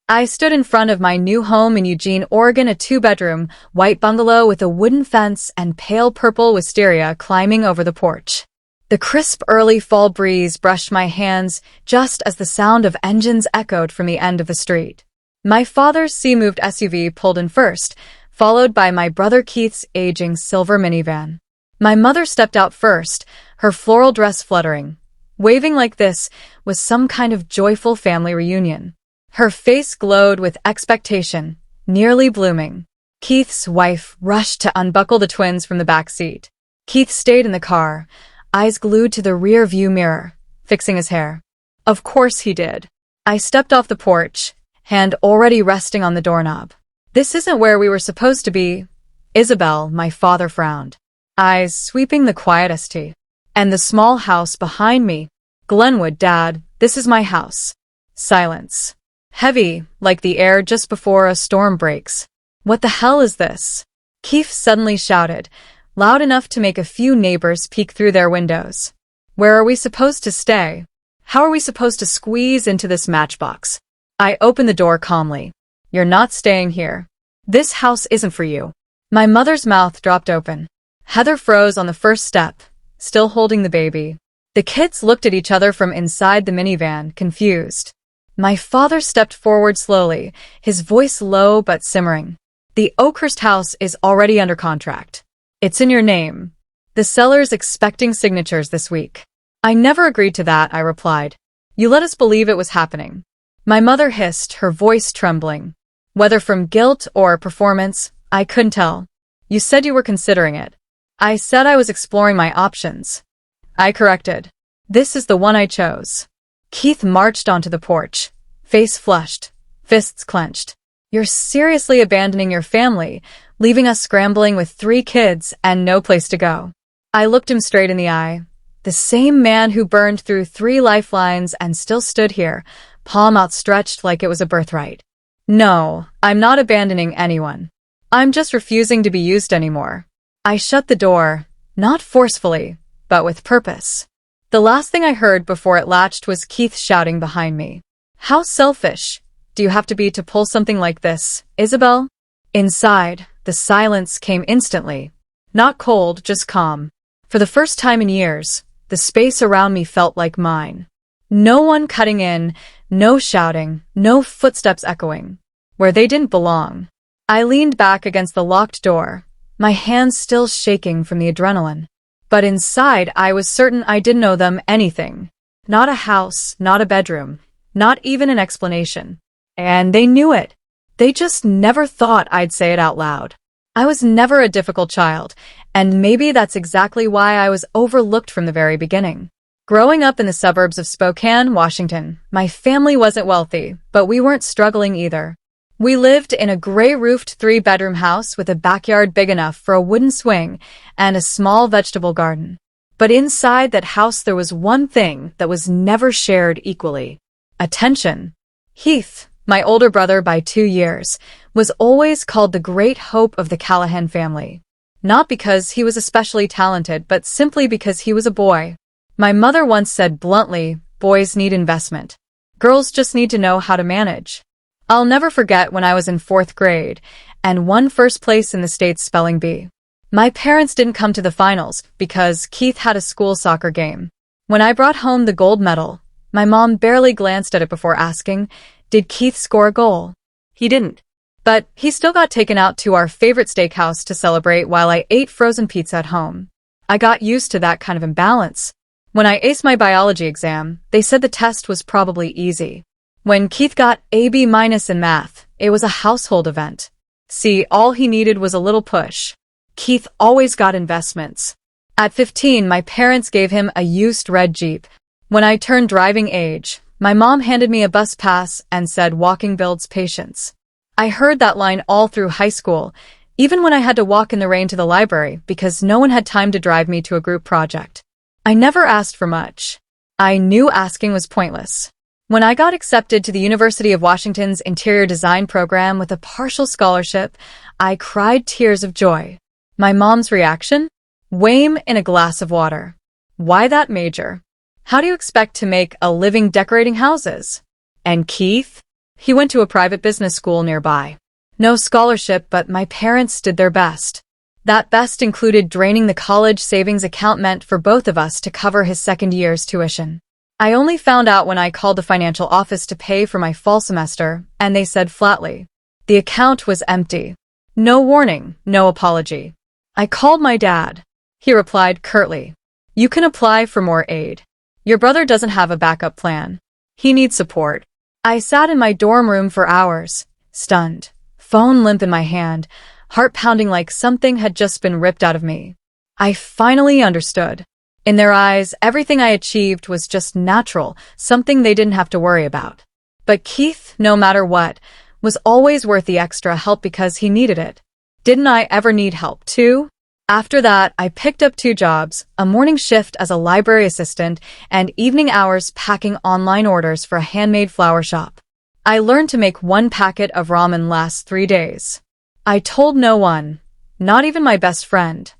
I stood in front of my new home in Eugene, Oregon, a two-bedroom, white bungalow with a wooden fence and pale purple wisteria climbing over the porch. The crisp early fall breeze brushed my hands just as the sound of engines echoed from the end of the street. My father's sea-moved SUV pulled in first, followed by my brother Keith's aging silver minivan. My mother stepped out first, her floral dress fluttering. Waving like this was some kind of joyful family reunion. Her face glowed with expectation, nearly blooming. Keith's wife rushed to unbuckle the twins from the back seat. Keith stayed in the car, eyes glued to the rear view mirror, fixing his hair. Of course he did. I stepped off the porch, hand already resting on the doorknob. This isn't where we were supposed to be. Isabel, my father frowned, eyes sweeping the quiet ST. And the small house behind me. Glenwood, Dad, this is my house. Silence. Heavy, like the air just before a storm breaks. What the hell is this? Keith suddenly shouted, loud enough to make a few neighbors peek through their windows. Where are we supposed to stay? How are we supposed to squeeze into this matchbox? I opened the door calmly. You're not staying here. This house isn't for you. My mother's mouth dropped open. Heather froze on the first step, still holding the baby. The kids looked at each other from inside the minivan, confused. My father stepped forward slowly, his voice low but simmering. The Oakhurst house is already under contract. It's in your name. The seller's expecting signatures this week. I never agreed to that, I replied. You let us believe it was happening. My mother hissed, her voice trembling. Whether from guilt or performance, I couldn't tell. You said you were considering it. I said I was exploring my options. I corrected. This is the one I chose. Keith marched onto the porch, face flushed, fists clenched. You're seriously abandoning your family, leaving us scrambling with 3 kids and no place to go. I looked him straight in the eye. The same man who burned through 3 lifelines and still stood here, palm outstretched like it was a birthright. No, I'm not abandoning anyone. I'm just refusing to be used anymore. I shut the door, not forcefully, but with purpose. The last thing I heard before it latched was Keith shouting behind me. How selfish do you have to be to pull something like this, Isabel? Inside, the silence came instantly. Not cold, just calm. For the first time in years, the space around me felt like mine. No one cutting in, no shouting, no footsteps echoing. Where they didn't belong. I leaned back against the locked door, my hands still shaking from the adrenaline. But inside, I was certain I didn't owe them anything. Not a house, not a bedroom, not even an explanation. And they knew it. They just never thought I'd say it out loud. I was never a difficult child, and maybe that's exactly why I was overlooked from the very beginning. Growing up in the suburbs of Spokane, Washington, my family wasn't wealthy, but we weren't struggling either. We lived in a gray-roofed 3-bedroom house with a backyard big enough for a wooden swing and a small vegetable garden. But inside that house there was one thing that was never shared equally. Attention. Heath, my older brother by 2 years, was always called the great hope of the Callahan family. Not because he was especially talented, but simply because he was a boy. My mother once said bluntly, boys need investment. Girls just need to know how to manage. I'll never forget when I was in 4th grade and won first place in the state's spelling bee. My parents didn't come to the finals because Keith had a school soccer game. When I brought home the gold medal, my mom barely glanced at it before asking, did Keith score a goal? He didn't. But he still got taken out to our favorite steakhouse to celebrate while I ate frozen pizza at home. I got used to that kind of imbalance. When I aced my biology exam, they said the test was probably easy. When Keith got a B- in math, it was a household event. See, all he needed was a little push. Keith always got investments. At 15, my parents gave him a used red Jeep. When I turned driving age, my mom handed me a bus pass and said walking builds patience. I heard that line all through high school, even when I had to walk in the rain to the library because no one had time to drive me to a group project. I never asked for much. I knew asking was pointless. When I got accepted to the University of Washington's interior design program with a partial scholarship, I cried tears of joy. My mom's reaction? Whame in a glass of water. Why that major? How do you expect to make a living decorating houses? And Keith? He went to a private business school nearby. No scholarship, but my parents did their best. That best included draining the college savings account meant for both of us to cover his second year's tuition. I only found out when I called the financial office to pay for my fall semester, and they said flatly, the account was empty. No warning, no apology. I called my dad. He replied curtly, you can apply for more aid. Your brother doesn't have a backup plan. He needs support. I sat in my dorm room for hours, stunned, phone limp in my hand, heart pounding like something had just been ripped out of me. I finally understood. In their eyes, everything I achieved was just natural, something they didn't have to worry about. But Keith, no matter what, was always worth the extra help because he needed it. Didn't I ever need help too? After that, I picked up 2 jobs, a morning shift as a library assistant and evening hours packing online orders for a handmade flower shop. I learned to make 1 packet of ramen last 3 days. I told no one, not even my best friend.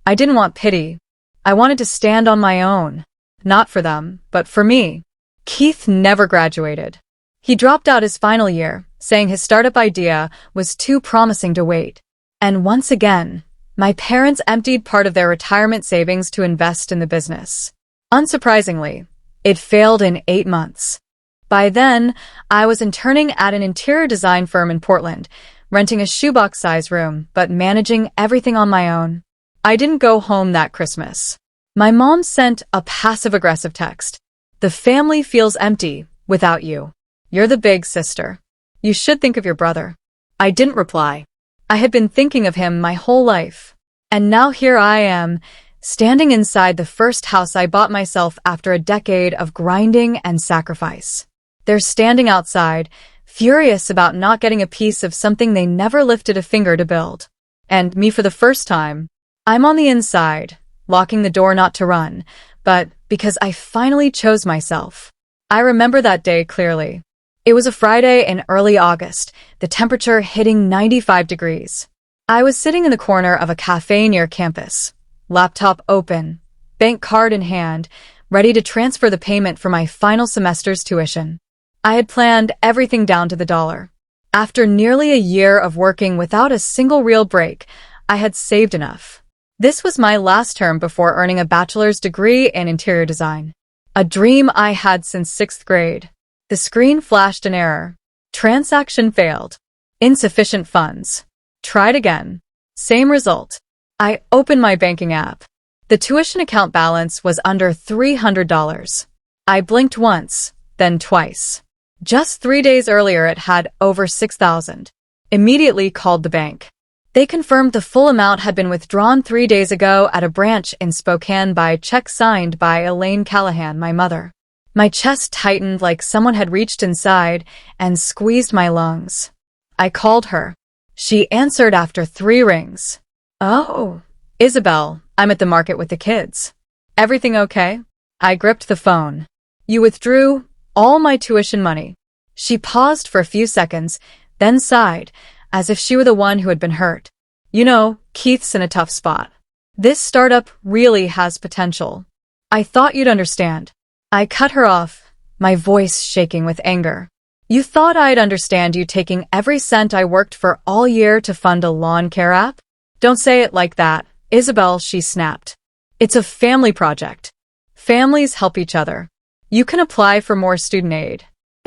I didn't want pity. I wanted to stand on my own. Not for them, but for me. Keith never graduated. He dropped out his final year, saying his startup idea was too promising to wait. And once again, my parents emptied part of their retirement savings to invest in the business. Unsurprisingly, it failed in 8 months. By then, I was interning at an interior design firm in Portland, renting a shoebox-size room, but managing everything on my own. I didn't go home that Christmas. My mom sent a passive-aggressive text. The family feels empty without you. You're the big sister. You should think of your brother. I didn't reply. I had been thinking of him my whole life. And now here I am, standing inside the first house I bought myself after a decade of grinding and sacrifice. They're standing outside, furious about not getting a piece of something they never lifted a finger to build. And me for the first time. I'm on the inside, locking the door not to run, but because I finally chose myself. I remember that day clearly. It was a Friday in early August, the temperature hitting 95 degrees. I was sitting in the corner of a cafe near campus, laptop open, bank card in hand, ready to transfer the payment for my final semester's tuition. I had planned everything down to the dollar. After nearly a year of working without a single real break, I had saved enough. This was my last term before earning a bachelor's degree in interior design. A dream I had since 6th grade. The screen flashed an error. Transaction failed. Insufficient funds. Tried again. Same result. I opened my banking app. The tuition account balance was under $300. I blinked once, then twice. Just 3 days earlier it had over $6,000. Immediately called the bank. They confirmed the full amount had been withdrawn 3 days ago at a branch in Spokane by a check signed by Elaine Callahan, my mother. My chest tightened like someone had reached inside and squeezed my lungs. I called her. She answered after 3 rings. Oh, Isabel, I'm at the market with the kids. Everything okay? I gripped the phone. You withdrew all my tuition money. She paused for a few seconds, then sighed, as if she were the one who had been hurt. You know, Keith's in a tough spot. This startup really has potential. I thought you'd understand. I cut her off, my voice shaking with anger. You thought I'd understand you taking every cent I worked for all year to fund a lawn care app? Don't say it like that, Isabel, she snapped. It's a family project. Families help each other. You can apply for more student aid.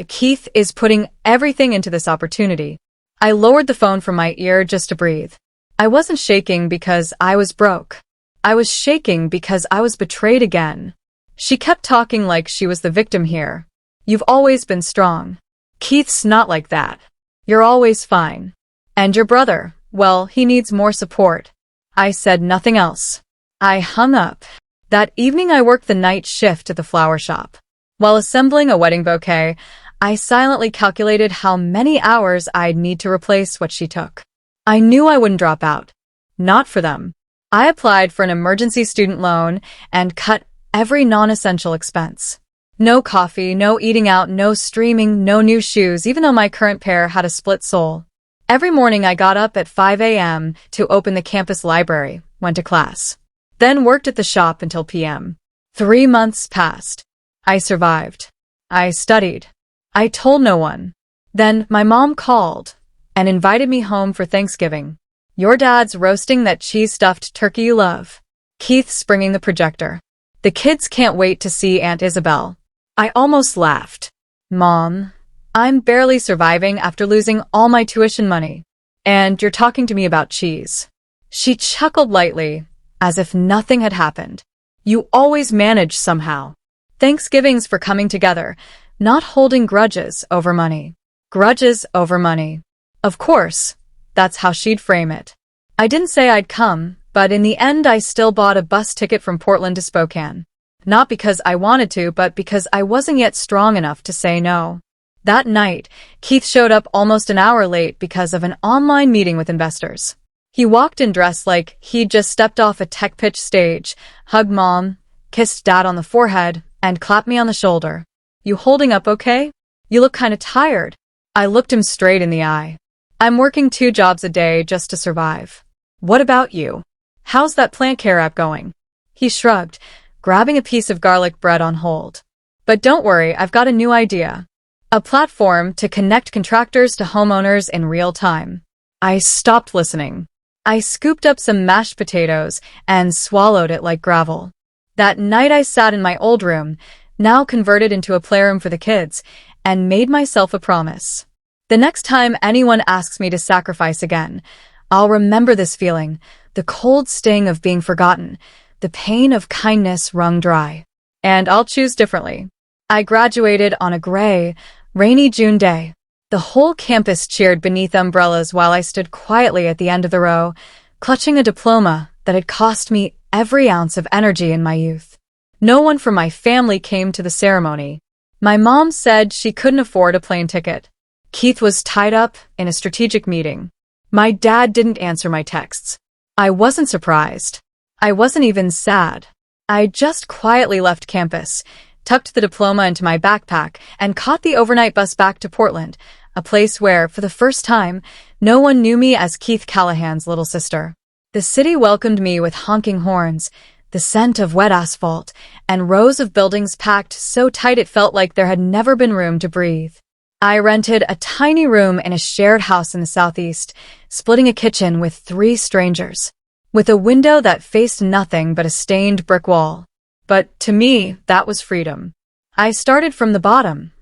Keith is putting everything into this opportunity. I lowered the phone from my ear just to breathe. I wasn't shaking because I was broke. I was shaking because I was betrayed again. She kept talking like she was the victim here. You've always been strong. Keith's not like that. You're always fine. And your brother, well, he needs more support. I said nothing else. I hung up. That evening I worked the night shift at the flower shop. While assembling a wedding bouquet, I silently calculated how many hours I'd need to replace what she took. I knew I wouldn't drop out. Not for them. I applied for an emergency student loan and cut every non-essential expense. No coffee, no eating out, no streaming, no new shoes, even though my current pair had a split sole. Every morning I got up at 5 a.m. to open the campus library, went to class, then worked at the shop until p.m. 3 months passed. I survived. I studied. I told no one. Then my mom called and invited me home for Thanksgiving. Your dad's roasting that cheese-stuffed turkey you love. Keith springing the projector. The kids can't wait to see Aunt Isabel. I almost laughed. Mom, I'm barely surviving after losing all my tuition money. And you're talking to me about cheese. She chuckled lightly, as if nothing had happened. You always manage somehow. Thanksgiving's for coming together, not holding grudges over money. Grudges over money. Of course, that's how she'd frame it. I didn't say I'd come, but in the end I still bought a bus ticket from Portland to Spokane. Not because I wanted to, but because I wasn't yet strong enough to say no. That night, Keith showed up almost an hour late because of an online meeting with investors. He walked in dressed like he'd just stepped off a tech pitch stage, hugged Mom, kissed Dad on the forehead, and clapped me on the shoulder. You holding up okay? You look kinda tired. I looked him straight in the eye. I'm working 2 jobs a day just to survive. What about you? How's that plant care app going? He shrugged, grabbing a piece of garlic bread on hold. But don't worry, I've got a new idea. A platform to connect contractors to homeowners in real time. I stopped listening. I scooped up some mashed potatoes and swallowed it like gravel. That night I sat in my old room, now converted into a playroom for the kids, and made myself a promise. The next time anyone asks me to sacrifice again, I'll remember this feeling, the cold sting of being forgotten, the pain of kindness wrung dry. And I'll choose differently. I graduated on a gray, rainy June day. The whole campus cheered beneath umbrellas while I stood quietly at the end of the row, clutching a diploma that had cost me every ounce of energy in my youth. No one from my family came to the ceremony. My mom said she couldn't afford a plane ticket. Keith was tied up in a strategic meeting. My dad didn't answer my texts. I wasn't surprised. I wasn't even sad. I just quietly left campus, tucked the diploma into my backpack, and caught the overnight bus back to Portland, a place where, for the first time, no one knew me as Keith Callahan's little sister. The city welcomed me with honking horns, the scent of wet asphalt, and rows of buildings packed so tight it felt like there had never been room to breathe. I rented a tiny room in a shared house in the southeast, splitting a kitchen with 3 strangers, with a window that faced nothing but a stained brick wall. But to me, that was freedom. I started from the bottom.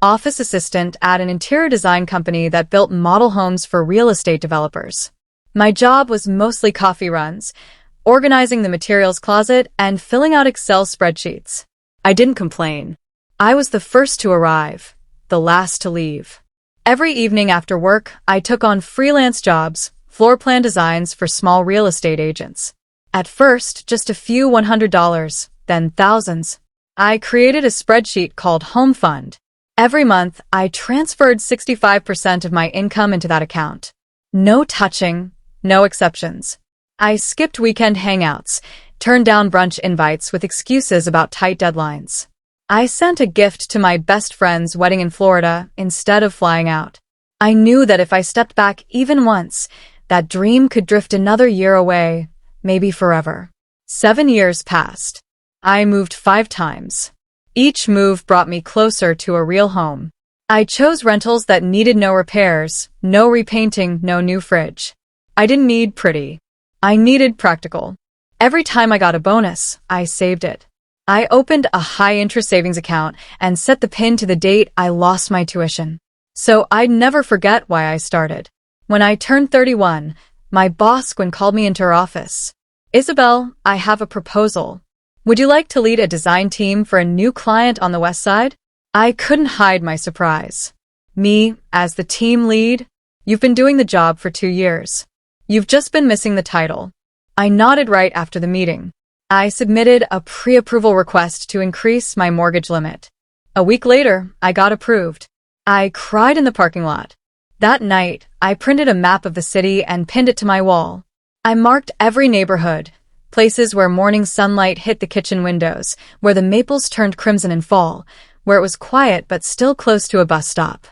Office assistant at an interior design company that built model homes for real estate developers. My job was mostly coffee runs, organizing the materials closet, and filling out Excel spreadsheets. I didn't complain. I was the first to arrive, the last to leave. Every evening after work, I took on freelance jobs, floor plan designs for small real estate agents. At first, just a few $100, then thousands. I created a spreadsheet called Home Fund. Every month, I transferred 65% of my income into that account. No touching, no exceptions. I skipped weekend hangouts, turned down brunch invites with excuses about tight deadlines. I sent a gift to my best friend's wedding in Florida instead of flying out. I knew that if I stepped back even once, that dream could drift another year away, maybe forever. 7 years passed. I moved 5 times. Each move brought me closer to a real home. I chose rentals that needed no repairs, no repainting, no new fridge. I didn't need pretty. I needed practical. Every time I got a bonus, I saved it. I opened a high-interest savings account and set the pin to the date I lost my tuition. So I'd never forget why I started. When I turned 31, my boss called me into her office. Isabel, I have a proposal. Would you like to lead a design team for a new client on the West Side? I couldn't hide my surprise. Me, as the team lead? You've been doing the job for 2 years. You've just been missing the title. I nodded right after the meeting. I submitted a pre-approval request to increase my mortgage limit. A week later, I got approved. I cried in the parking lot. That night, I printed a map of the city and pinned it to my wall. I marked every neighborhood, places where morning sunlight hit the kitchen windows, where the maples turned crimson in fall, where it was quiet but still close to a bus stop.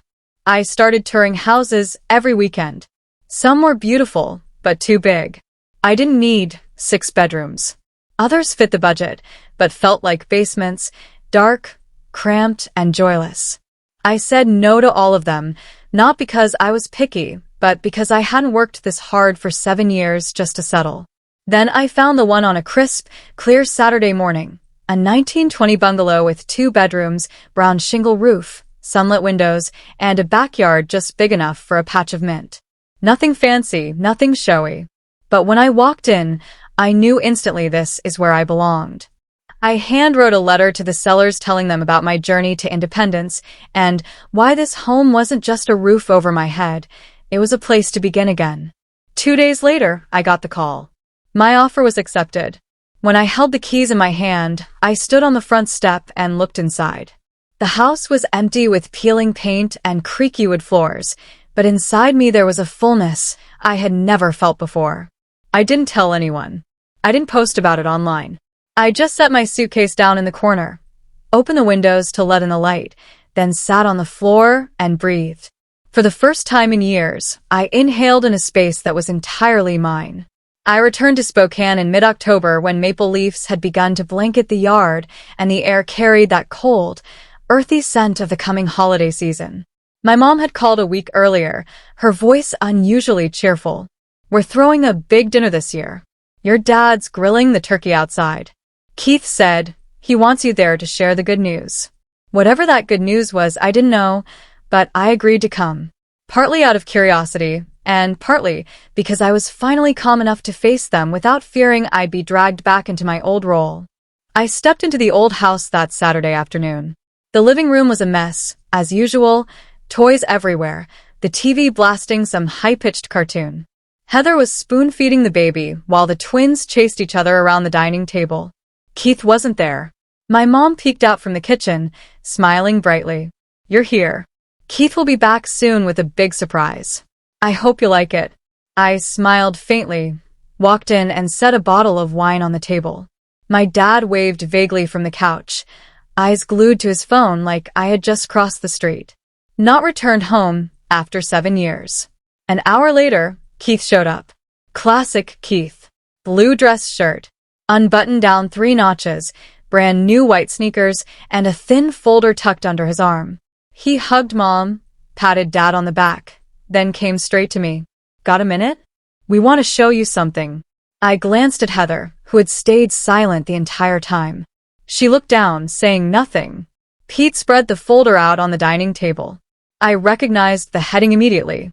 I started touring houses every weekend. Some were beautiful, but too big. I didn't need 6 bedrooms. Others fit the budget, but felt like basements, dark, cramped, and joyless. I said no to all of them, not because I was picky, but because I hadn't worked this hard for 7 years just to settle. Then I found the one on a crisp, clear Saturday morning. A 1920 bungalow with 2 bedrooms, brown shingle roof, sunlit windows, and a backyard just big enough for a patch of mint. Nothing fancy, nothing showy. But when I walked in, I knew instantly this is where I belonged. I handwrote a letter to the sellers telling them about my journey to independence and why this home wasn't just a roof over my head, it was a place to begin again. 2 days later, I got the call. My offer was accepted. When I held the keys in my hand, I stood on the front step and looked inside. The house was empty with peeling paint and creaky wood floors, but inside me there was a fullness I had never felt before. I didn't tell anyone. I didn't post about it online. I just set my suitcase down in the corner, opened the windows to let in the light, then sat on the floor and breathed. For the first time in years, I inhaled in a space that was entirely mine. I returned to Spokane in mid-October when maple leaves had begun to blanket the yard and the air carried that cold, earthy scent of the coming holiday season. My mom had called a week earlier, her voice unusually cheerful. "We're throwing a big dinner this year. Your dad's grilling the turkey outside. Keith said he wants you there to share the good news." Whatever that good news was, I didn't know, but I agreed to come. Partly out of curiosity, and partly because I was finally calm enough to face them without fearing I'd be dragged back into my old role. I stepped into the old house that Saturday afternoon. The living room was a mess, as usual, toys everywhere, the TV blasting some high-pitched cartoon. Heather was spoon-feeding the baby while the twins chased each other around the dining table. Keith wasn't there. My mom peeked out from the kitchen, smiling brightly. "You're here. Keith will be back soon with a big surprise. I hope you like it." I smiled faintly, walked in and set a bottle of wine on the table. My dad waved vaguely from the couch, eyes glued to his phone like I had just crossed the street. Not returned home after 7 years. An hour later, Keith showed up. Classic Keith. Blue dress shirt, unbuttoned down 3 notches, brand new white sneakers, and a thin folder tucked under his arm. He hugged Mom, patted Dad on the back, then came straight to me. "Got a minute? We want to show you something." I glanced at Heather, who had stayed silent the entire time. She looked down, saying nothing. Pete spread the folder out on the dining table. I recognized the heading immediately.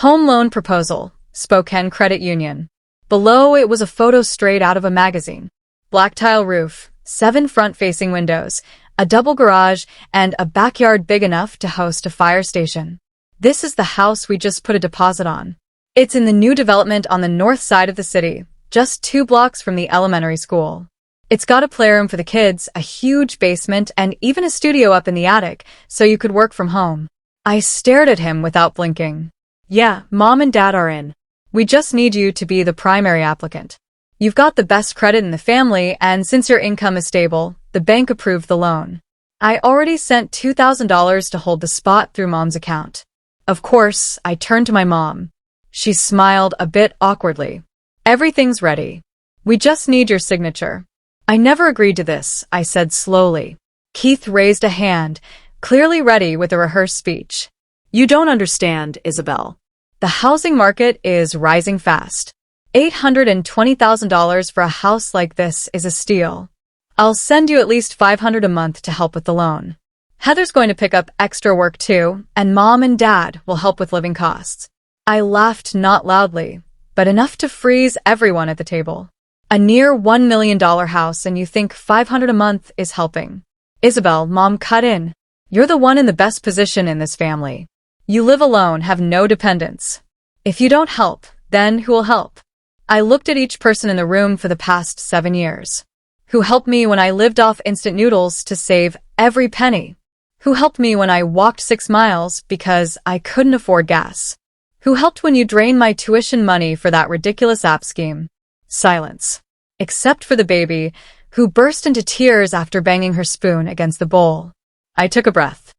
Home loan proposal, Spokane Credit Union. Below it was a photo straight out of a magazine. Black tile roof, 7 front-facing windows, a double garage, and a backyard big enough to host a fire station. "This is the house we just put a deposit on. It's in the new development on the north side of the city, just 2 blocks from the elementary school. It's got a playroom for the kids, a huge basement, and even a studio up in the attic, so you could work from home." I stared at him without blinking. "Yeah, Mom and Dad are in. We just need you to be the primary applicant. You've got the best credit in the family, and since your income is stable, the bank approved the loan. I already sent $2,000 to hold the spot through Mom's account." Of course, I turned to my mom. She smiled a bit awkwardly. "Everything's ready. We just need your signature." "I never agreed to this," I said slowly. Keith raised a hand, clearly ready with a rehearsed speech. "You don't understand, Isabel. The housing market is rising fast. $820,000 for a house like this is a steal. I'll send you at least $500 a month to help with the loan. Heather's going to pick up extra work too, and Mom and Dad will help with living costs." I laughed not loudly, but enough to freeze everyone at the table. A near $1 million house and you think $500 a month is helping. "Isabel," Mom cut in. "You're the one in the best position in this family. You live alone, have no dependents. If you don't help, then who will help?" I looked at each person in the room for the past 7 years. Who helped me when I lived off instant noodles to save every penny? Who helped me when I walked 6 miles because I couldn't afford gas? Who helped when you drained my tuition money for that ridiculous app scheme? Silence. Except for the baby, who burst into tears after banging her spoon against the bowl. I took a breath.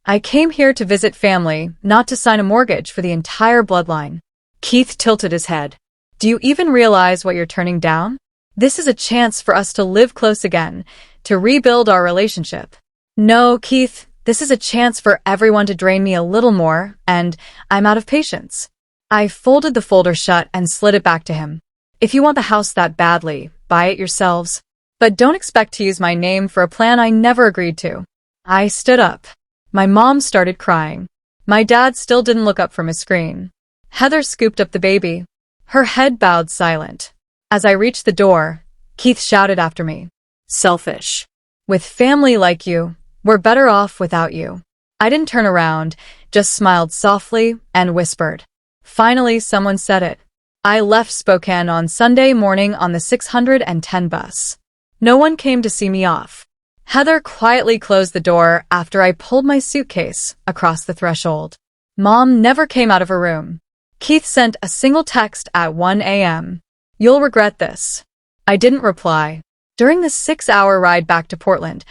I came here to visit family, not to sign a mortgage for the entire bloodline. Keith tilted his head. "Do you even realize what you're turning down? This is a chance for us to live close again, to rebuild our relationship." "No, Keith, This is a chance for everyone to drain me a little more, and I'm out of patience. I folded the folder shut and slid it back to him. If you want the house that badly, buy it yourselves. But don't expect to use my name for a plan I never agreed to. I stood up. My mom started crying. My dad still didn't look up from his screen. Heather scooped up the baby. Her head bowed silent. As I reached the door, Keith shouted after me. Selfish. With family like you, we're better off without you. I didn't turn around, just smiled softly and whispered. Finally, someone said it. I left Spokane on Sunday morning on the 610 bus. No one came to see me off. Heather quietly closed the door after I pulled my suitcase across the threshold. Mom never came out of her room. Keith sent a single text at 1 a.m. You'll regret this. I didn't reply. During the 6-hour ride back to Portland,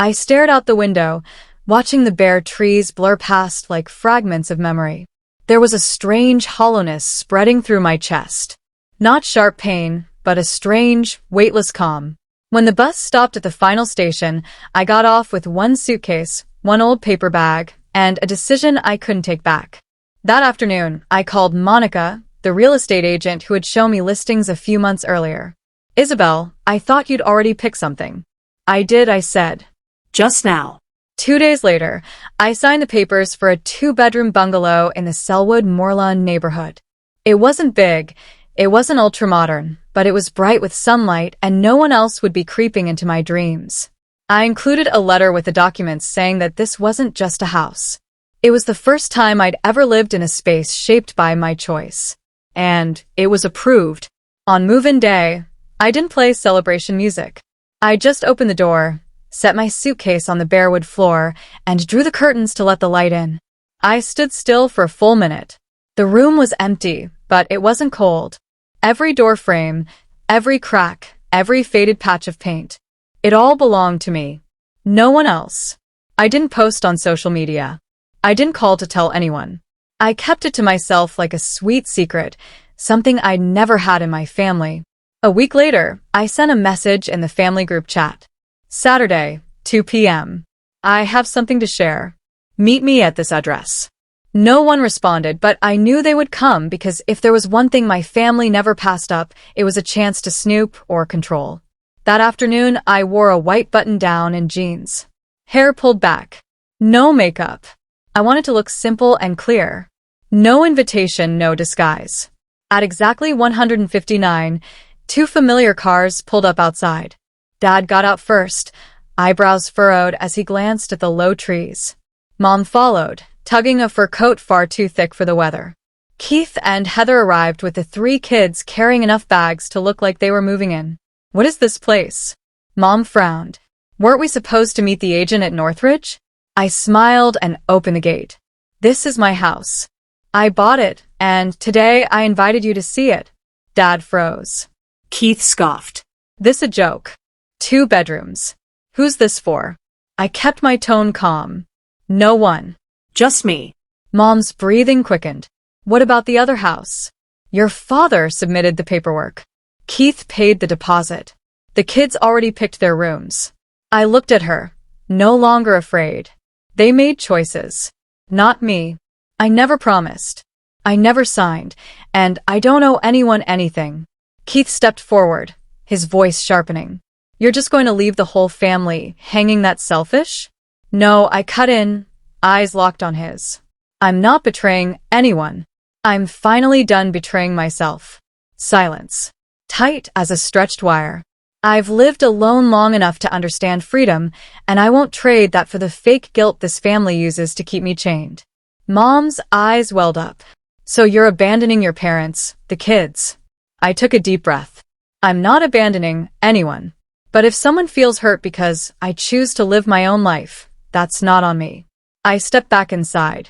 I stared out the window, watching the bare trees blur past like fragments of memory. There was a strange hollowness spreading through my chest. Not sharp pain, but a strange, weightless calm. When the bus stopped at the final station, I got off with one suitcase, one old paper bag, and a decision I couldn't take back. That afternoon, I called Monica, the real estate agent who had shown me listings a few months earlier. Isabel, I thought you'd already picked something. I did, I said. Just now. 2 days later, I signed the papers for a 2-bedroom bungalow in the Selwood Moorlawn neighborhood. It wasn't big, it wasn't ultra-modern, but it was bright with sunlight and no one else would be creeping into my dreams. I included a letter with the documents saying that this wasn't just a house. It was the first time I'd ever lived in a space shaped by my choice. And it was approved. On move-in day, I didn't play celebration music. I just opened the door, set my suitcase on the bare wood floor, and drew the curtains to let the light in. I stood still for a full minute. The room was empty, but it wasn't cold. Every door frame, every crack, every faded patch of paint. It all belonged to me. No one else. I didn't post on social media. I didn't call to tell anyone. I kept it to myself like a sweet secret, something I'd never had in my family. A week later, I sent a message in the family group chat. Saturday, 2 p.m. I have something to share. Meet me at this address. No one responded, but I knew they would come because if there was one thing my family never passed up, it was a chance to snoop or control. That afternoon, I wore a white button-down and jeans. Hair pulled back. No makeup. I wanted to look simple and clear. No invitation, no disguise. At exactly 159, 2 familiar cars pulled up outside. Dad got out first, eyebrows furrowed as he glanced at the low trees. Mom followed, tugging a fur coat far too thick for the weather. Keith and Heather arrived with the 3 kids carrying enough bags to look like they were moving in. What is this place? Mom frowned. Weren't we supposed to meet the agent at Northridge? I smiled and opened the gate. This is my house. I bought it, and today I invited you to see it. Dad froze. Keith scoffed. This a joke? 2 bedrooms. Who's this for? I kept my tone calm. No one. Just me. Mom's breathing quickened. What about the other house? Your father submitted the paperwork. Keith paid the deposit. The kids already picked their rooms. I looked at her, no longer afraid. They made choices. Not me. I never promised. I never signed, and I don't owe anyone anything. Keith stepped forward, his voice sharpening. You're just going to leave the whole family hanging that selfish? No, I cut in, eyes locked on his. I'm not betraying anyone. I'm finally done betraying myself. Silence. Tight as a stretched wire. I've lived alone long enough to understand freedom, and I won't trade that for the fake guilt this family uses to keep me chained. Mom's eyes welled up. So you're abandoning your parents, the kids. I took a deep breath. I'm not abandoning anyone. But if someone feels hurt because I choose to live my own life, that's not on me. I stepped back inside.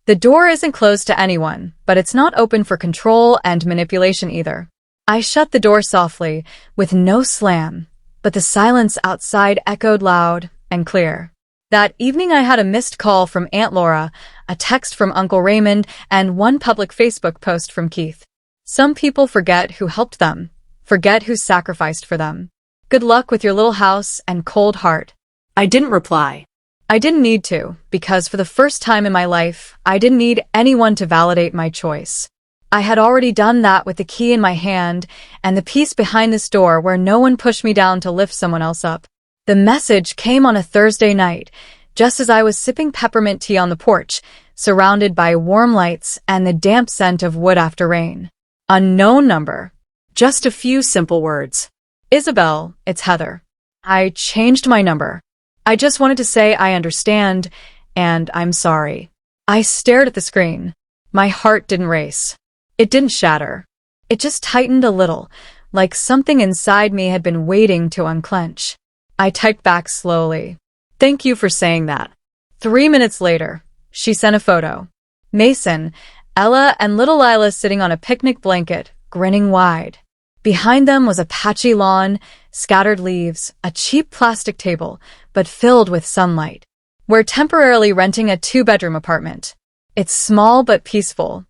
The door isn't closed to anyone, but it's not open for control and manipulation either. I shut the door softly, with no slam, but the silence outside echoed loud and clear. That evening I had a missed call from Aunt Laura, a text from Uncle Raymond, and one public Facebook post from Keith. Some people forget who helped them, forget who sacrificed for them. Good luck with your little house and cold heart. I didn't reply. I didn't need to, because for the first time in my life, I didn't need anyone to validate my choice. I had already done that with the key in my hand and the peace behind this door where no one pushed me down to lift someone else up. The message came on a Thursday night, just as I was sipping peppermint tea on the porch, surrounded by warm lights and the damp scent of wood after rain. Unknown number. Just a few simple words. Isabel, it's Heather. I changed my number. I just wanted to say I understand, and I'm sorry. I stared at the screen. My heart didn't race. It didn't shatter. It just tightened a little, like something inside me had been waiting to unclench. I typed back slowly. Thank you for saying that. 3 minutes later, she sent a photo. Mason, Ella, and little Lila sitting on a picnic blanket, grinning wide. Behind them was a patchy lawn, scattered leaves, a cheap plastic table, but filled with sunlight. We're temporarily renting a 2-bedroom apartment. It's small but peaceful.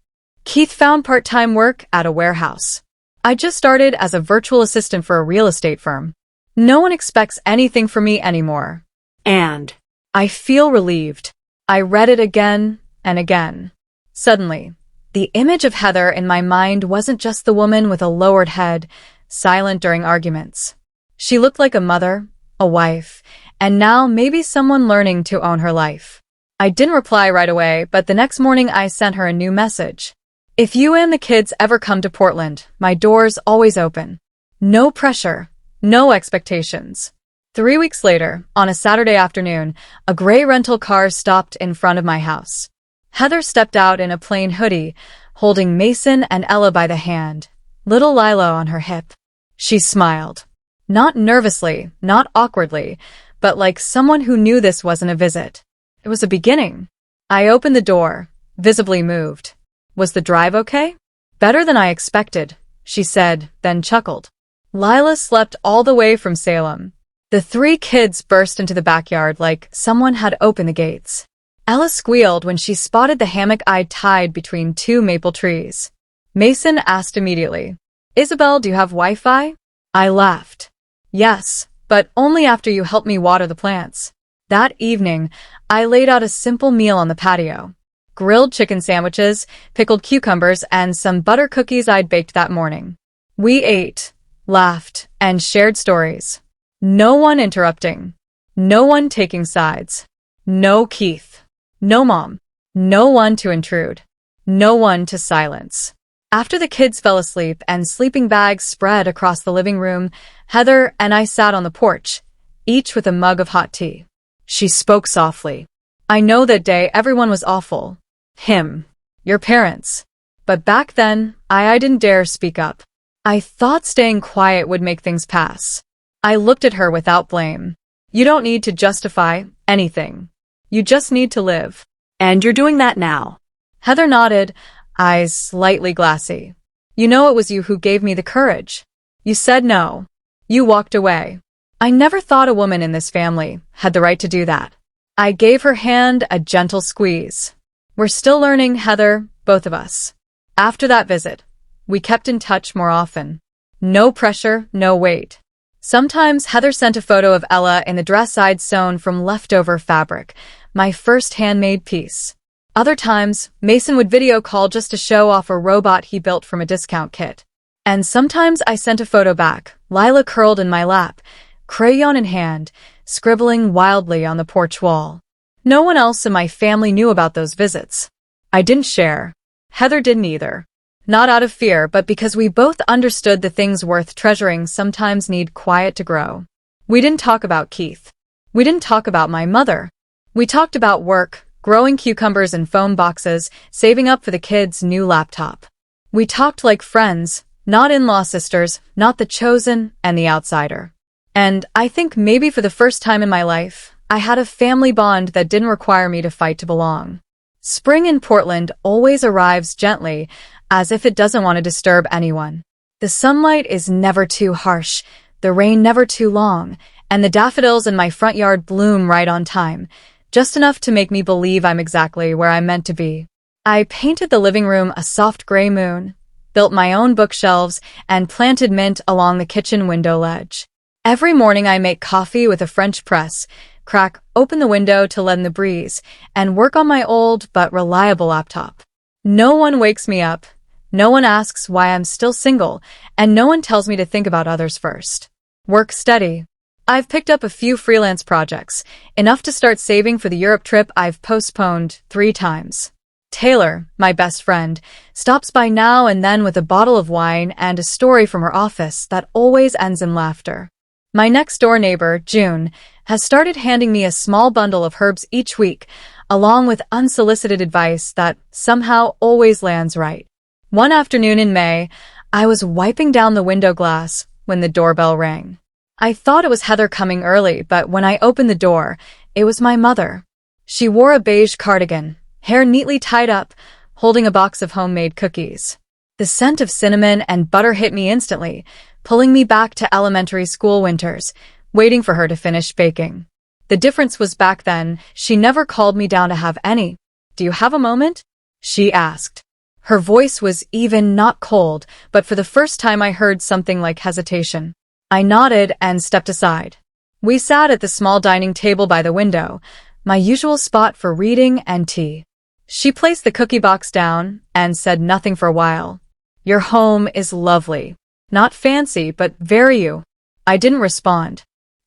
Keith found part-time work at a warehouse. I just started as a virtual assistant for a real estate firm. No one expects anything from me anymore. And I feel relieved. I read it again and again. Suddenly, the image of Heather in my mind wasn't just the woman with a lowered head, silent during arguments. She looked like a mother, a wife, and now maybe someone learning to own her life. I didn't reply right away, but the next morning I sent her a new message. If you and the kids ever come to Portland, my door's always open. No pressure, no expectations. 3 weeks later, on a Saturday afternoon, a gray rental car stopped in front of my house. Heather stepped out in a plain hoodie, holding Mason and Ella by the hand, little Lila on her hip. She smiled. Not nervously, not awkwardly, but like someone who knew this wasn't a visit. It was a beginning. I opened the door, visibly moved. Was the drive okay? Better than I expected, she said, then chuckled. Lila slept all the way from Salem. The 3 kids burst into the backyard like someone had opened the gates. Ella squealed when she spotted the hammock I'd tied between 2 maple trees. Mason asked immediately, Isabel, do you have Wi-Fi? I laughed. Yes, but only after you help me water the plants. That evening, I laid out a simple meal on the patio. Grilled chicken sandwiches, pickled cucumbers, and some butter cookies I'd baked that morning. We ate, laughed, and shared stories. No one interrupting. No one taking sides. No Keith. No mom. No one to intrude. No one to silence. After the kids fell asleep and sleeping bags spread across the living room, Heather and I sat on the porch, each with a mug of hot tea. She spoke softly. I know that day everyone was awful. Him. Your parents. But back then, I didn't dare speak up. I thought staying quiet would make things pass. I looked at her without blame. You don't need to justify anything. You just need to live. And you're doing that now. Heather nodded, eyes slightly glassy. You know it was you who gave me the courage. You said no. You walked away. I never thought a woman in this family had the right to do that. I gave her hand a gentle squeeze. We're still learning, Heather, both of us. After that visit, we kept in touch more often. No pressure, no weight. Sometimes Heather sent a photo of Ella in the dress I'd sewn from leftover fabric, my first handmade piece. Other times, Mason would video call just to show off a robot he built from a discount kit. And sometimes I sent a photo back, Lila curled in my lap, crayon in hand, scribbling wildly on the porch wall. No one else in my family knew about those visits. I didn't share. Heather didn't either. Not out of fear, but because we both understood the things worth treasuring sometimes need quiet to grow. We didn't talk about Keith. We didn't talk about my mother. We talked about work, growing cucumbers in foam boxes, saving up for the kids' new laptop. We talked like friends, not in-law sisters, not the chosen and the outsider. And I think maybe for the first time in my life, I had a family bond that didn't require me to fight to belong. Spring in Portland always arrives gently, as if it doesn't want to disturb anyone. The sunlight is never too harsh, the rain never too long, and the daffodils in my front yard bloom right on time, just enough to make me believe I'm exactly where I'm meant to be. I painted the living room a soft gray moon, built my own bookshelves, and planted mint along the kitchen window ledge. Every morning I make coffee with a French press, crack open the window to let in the breeze, and work on my old but reliable laptop. No one wakes me up, no one asks why I'm still single, and no one tells me to think about others first. Work steady. I've picked up a few freelance projects, enough to start saving for the Europe trip I've postponed 3 times. Taylor, my best friend, stops by now and then with a bottle of wine and a story from her office that always ends in laughter. My next-door neighbor, June, has started handing me a small bundle of herbs each week, along with unsolicited advice that somehow always lands right. One afternoon in May, I was wiping down the window glass when the doorbell rang. I thought it was Heather coming early, but when I opened the door, it was my mother. She wore a beige cardigan, hair neatly tied up, holding a box of homemade cookies. The scent of cinnamon and butter hit me instantly, pulling me back to elementary school winters, waiting for her to finish baking. The difference was back then, she never called me down to have any. "Do you have a moment?" she asked. Her voice was even, not cold, but for the first time I heard something like hesitation. I nodded and stepped aside. We sat at the small dining table by the window, my usual spot for reading and tea. She placed the cookie box down and said nothing for a while. "Your home is lovely. Not fancy, but very you." I didn't respond.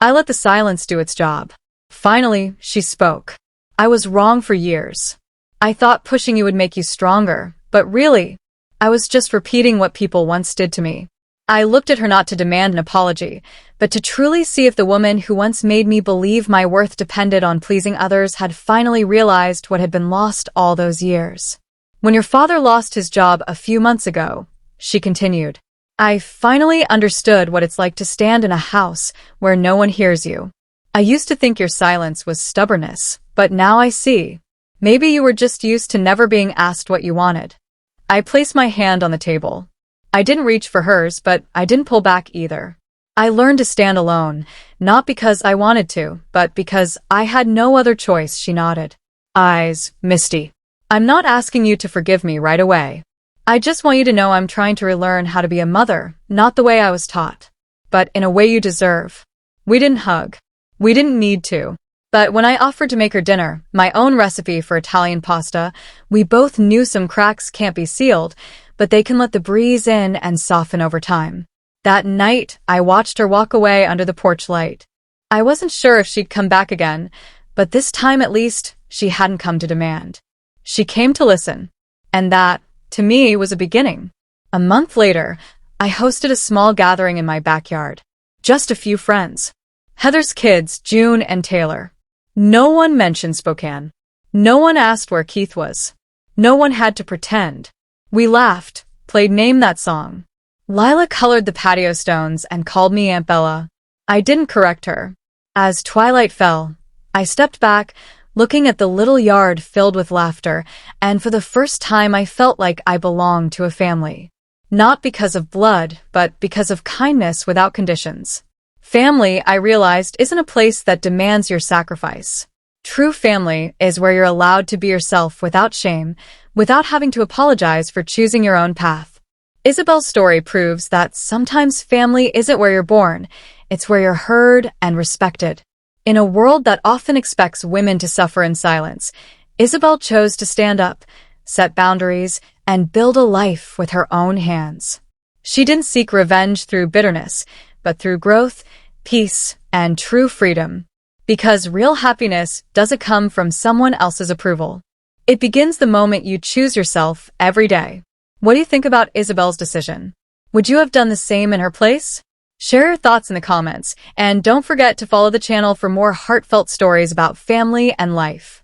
I let the silence do its job. Finally, she spoke. "I was wrong for years. I thought pushing you would make you stronger, but really, I was just repeating what people once did to me." I looked at her not to demand an apology, but to truly see if the woman who once made me believe my worth depended on pleasing others had finally realized what had been lost all those years. "When your father lost his job a few months ago," she continued, "I finally understood what it's like to stand in a house where no one hears you. I used to think your silence was stubbornness, but now I see. Maybe you were just used to never being asked what you wanted." I placed my hand on the table. I didn't reach for hers, but I didn't pull back either. I learned to stand alone, not because I wanted to, but because I had no other choice. She nodded. Eyes misty. "I'm not asking you to forgive me right away. I just want you to know I'm trying to relearn how to be a mother, not the way I was taught, but in a way you deserve." We didn't hug. We didn't need to. But when I offered to make her dinner, my own recipe for Italian pasta, we both knew some cracks can't be sealed, but they can let the breeze in and soften over time. That night, I watched her walk away under the porch light. I wasn't sure if she'd come back again, but this time at least, she hadn't come to demand. She came to listen. And that, to me, was a beginning. A month later, I hosted a small gathering in my backyard. Just a few friends. Heather's kids, June and Taylor. No one mentioned Spokane. No one asked where Keith was. No one had to pretend. We laughed, played Name That Song. Lila colored the patio stones and called me Aunt Bella. I didn't correct her. As twilight fell, I stepped back, looking at the little yard filled with laughter, and for the first time I felt like I belonged to a family. Not because of blood, but because of kindness without conditions. Family, I realized, isn't a place that demands your sacrifice. True family is where you're allowed to be yourself without shame, without having to apologize for choosing your own path. Isabel's story proves that sometimes family isn't where you're born, it's where you're heard and respected. In a world that often expects women to suffer in silence, Isabel chose to stand up, set boundaries, and build a life with her own hands. She didn't seek revenge through bitterness, but through growth, peace, and true freedom. Because real happiness doesn't come from someone else's approval. It begins the moment you choose yourself every day. What do you think about Isabel's decision? Would you have done the same in her place? Share your thoughts in the comments, and don't forget to follow the channel for more heartfelt stories about family and life.